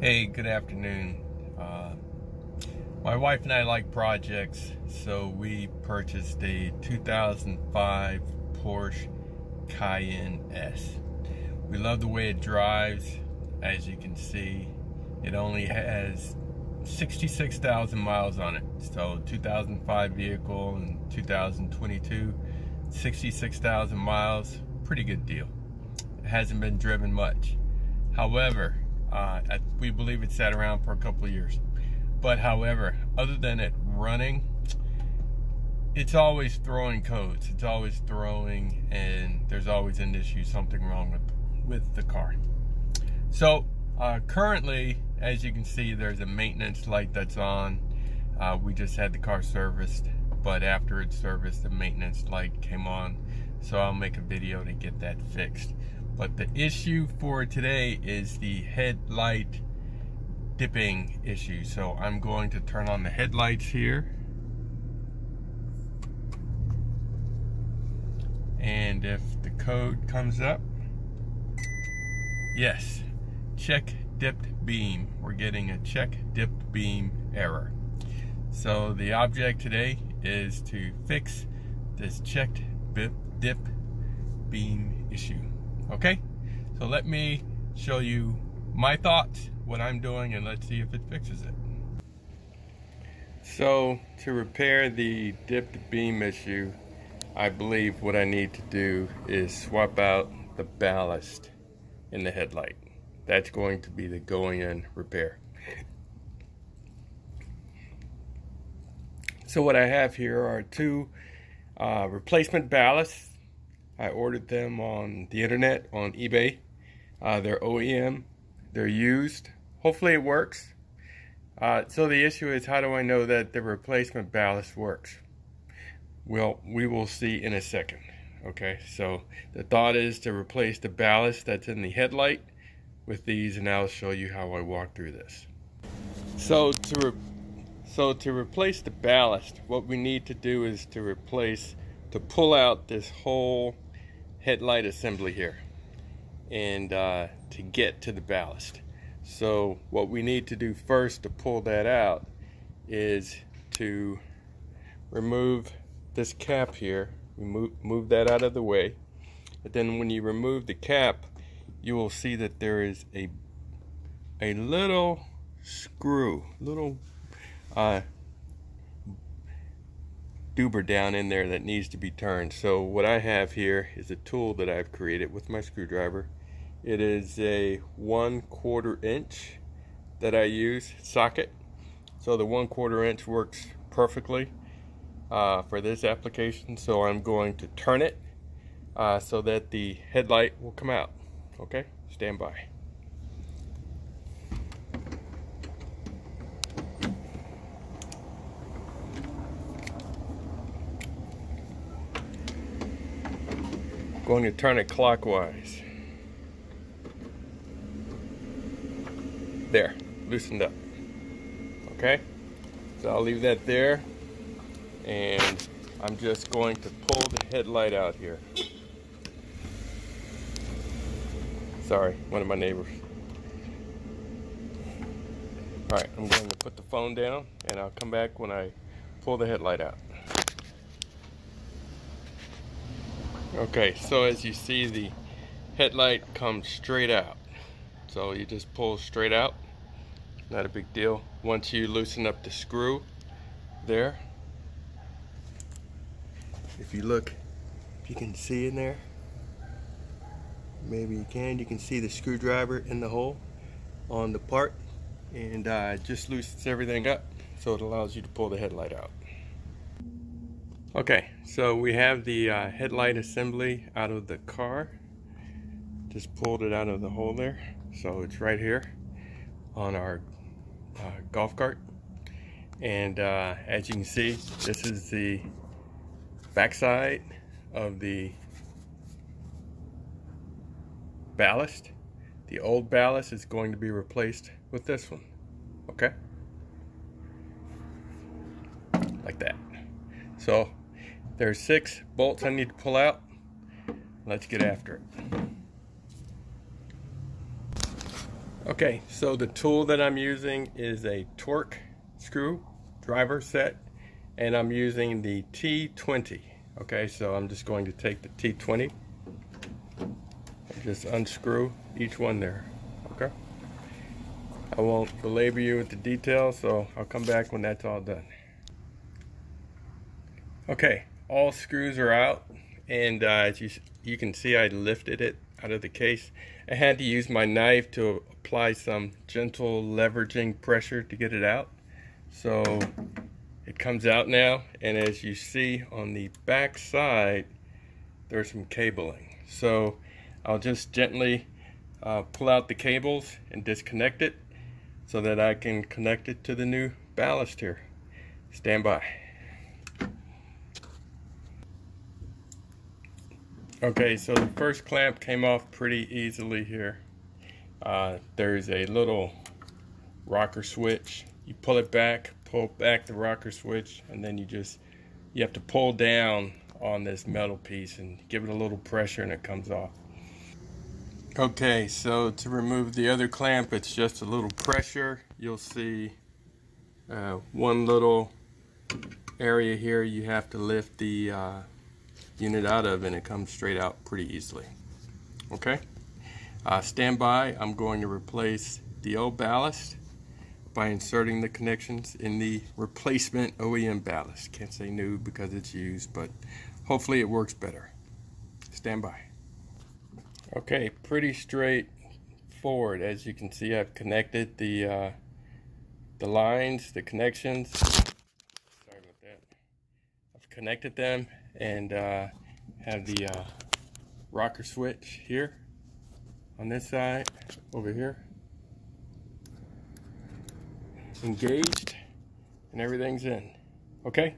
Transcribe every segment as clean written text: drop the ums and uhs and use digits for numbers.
Hey, good afternoon. My wife and I like projects, so we purchased a 2005 Porsche Cayenne S. We love the way it drives. As you can see, it only has 66,000 miles on it. So 2005 vehicle in 2022, 66,000 miles, pretty good deal. It hasn't been driven much. However, we believe it sat around for a couple of years. But however, other than it running, it's always throwing codes. It's always throwing, and there's always an issue, something wrong with the car. So currently, as you can see, there's a maintenance light that's on. We just had the car serviced, but after it's serviced, the maintenance light came on. So I'll make a video to get that fixed. But the issue for today is the headlight dipping issue. So I'm going to turn on the headlights here. And if the code comes up, yes, check dipped beam. We're getting a check dipped beam error. So the object today is to fix this checked dip beam issue. Okay, so let me show you my thoughts, what I'm doing, and let's see if it fixes it. So to repair the dipped beam issue, I believe what I need to do is swap out the ballast in the headlight. That's going to be the going in repair. So what I have here are two replacement ballasts. I ordered them on the internet, on eBay. They're OEM, they're used. Hopefully it works. So the issue is, how do I know that the replacement ballast works? Well, we will see in a second. Okay, so the thought is to replace the ballast that's in the headlight with these, and I'll show you how I walk through this. So to replace the ballast, what we need to do is to pull out this whole headlight assembly here, and to get to the ballast. So what we need to do first to pull that out is to remove this cap here. We move that out of the way. But then when you remove the cap, you will see that there is a little screw, doober down in there that needs to be turned. So what I have here is a tool that I've created with my screwdriver. It is a 1/4 inch that I use socket. So the 1/4 inch works perfectly for this application. So I'm going to turn it so that the headlight will come out. Okay, stand by. Going to turn it clockwise. There, loosened up. Okay, so I'll leave that there, and I'm just going to pull the headlight out here. Sorry, one of my neighbors. Alright, I'm going to put the phone down, and I'll come back when I pull the headlight out. Okay, so as you see, the headlight comes straight out. So you just pull straight out, not a big deal. Once you loosen up the screw there, if you look, if you can see in there, maybe you can see the screwdriver in the hole on the part, and just loosens everything up, so it allows you to pull the headlight out. Okay, so we have the headlight assembly out of the car. Just pulled it out of the hole there. So it's right here on our golf cart. And as you can see, this is the backside of the ballast. The old ballast is going to be replaced with this one. Okay? Like that. So there's 6 bolts I need to pull out. Let's get after it. Okay, so the tool that I'm using is a torque screw driver set, and I'm using the T20. Okay, so I'm just going to take the T20 and just unscrew each one there. Okay, I won't belabor you with the details, so I'll come back when that's all done. Okay, all screws are out, and as you can see, I lifted it out of the case. I had to use my knife to apply some gentle leveraging pressure to get it out. So it comes out now, and as you see on the back side, there's some cabling. So I'll just gently pull out the cables and disconnect it so that I can connect it to the new ballast here. Stand by. Okay, so the first clamp came off pretty easily here. There's a little rocker switch. You pull it back, pull back the rocker switch, and then you have to pull down on this metal piece and give it a little pressure and it comes off. Okay, so to remove the other clamp, it's just a little pressure. You'll see one little area here you have to lift the unit out of, and it comes straight out pretty easily. Okay, stand by. I'm going to replace the old ballast by inserting the connections in the replacement OEM ballast. Can't say new because it's used, but hopefully it works better. Stand by. Okay, pretty straightforward. As you can see, I've connected the lines, the connections. Sorry about that. I've connected them and have the rocker switch here on this side, over here, engaged, and everything's in. Okay,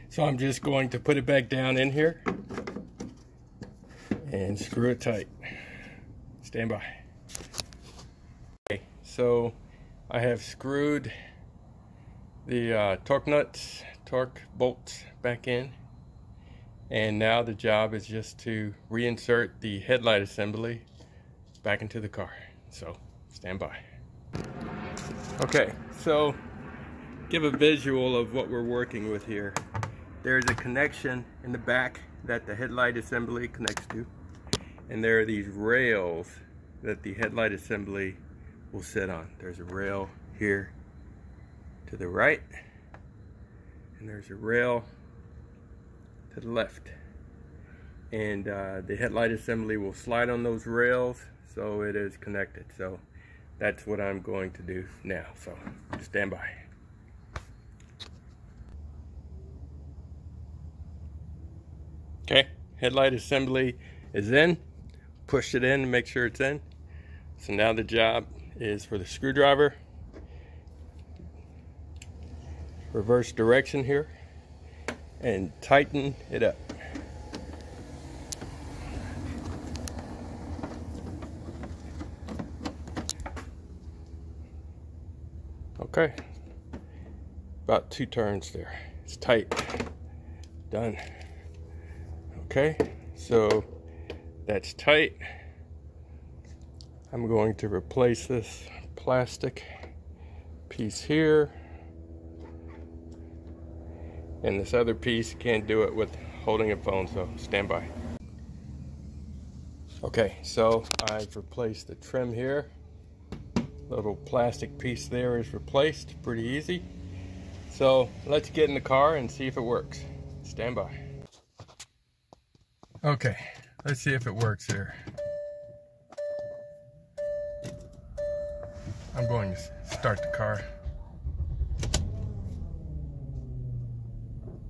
so I'm just going to put it back down in here and screw it tight. Stand by. Okay, so I have screwed the torque bolts back in, and now the job is just to reinsert the headlight assembly back into the car. So stand by. Okay, so give a visual of what we're working with here. There's a connection in the back that the headlight assembly connects to, and there are these rails that the headlight assembly will sit on. There's a rail here to the right, and there's a rail to the left, and the headlight assembly will slide on those rails, so it is connected. So that's what I'm going to do now, so stand by. Okay, headlight assembly is in. Pushed it in to make sure it's in. So now the job is for the screwdriver, reverse direction here, and tighten it up. Okay, about 2 turns there. It's tight. Done. Okay, so that's tight. I'm going to replace this plastic piece here, and this other piece can't do it with holding a phone, so stand by. Okay, so I've replaced the trim here. Little plastic piece there is replaced, pretty easy. So let's get in the car and see if it works. Stand by. Okay, let's see if it works here. I'm going to start the car,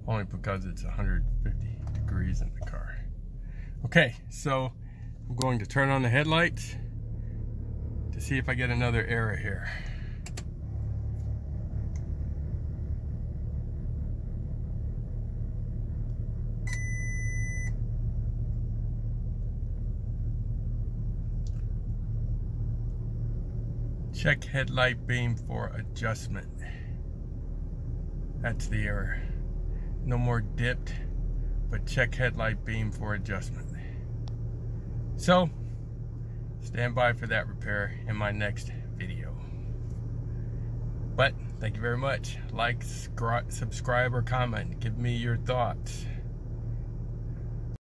only because it's 150 degrees in the car. Okay, so I'm going to turn on the headlights to see if I get another error here. Check headlight beam for adjustment. That's the error. No more dipped, but check headlight beam for adjustment. So, stand by for that repair in my next video. But thank you very much. Like, subscribe, or comment. Give me your thoughts.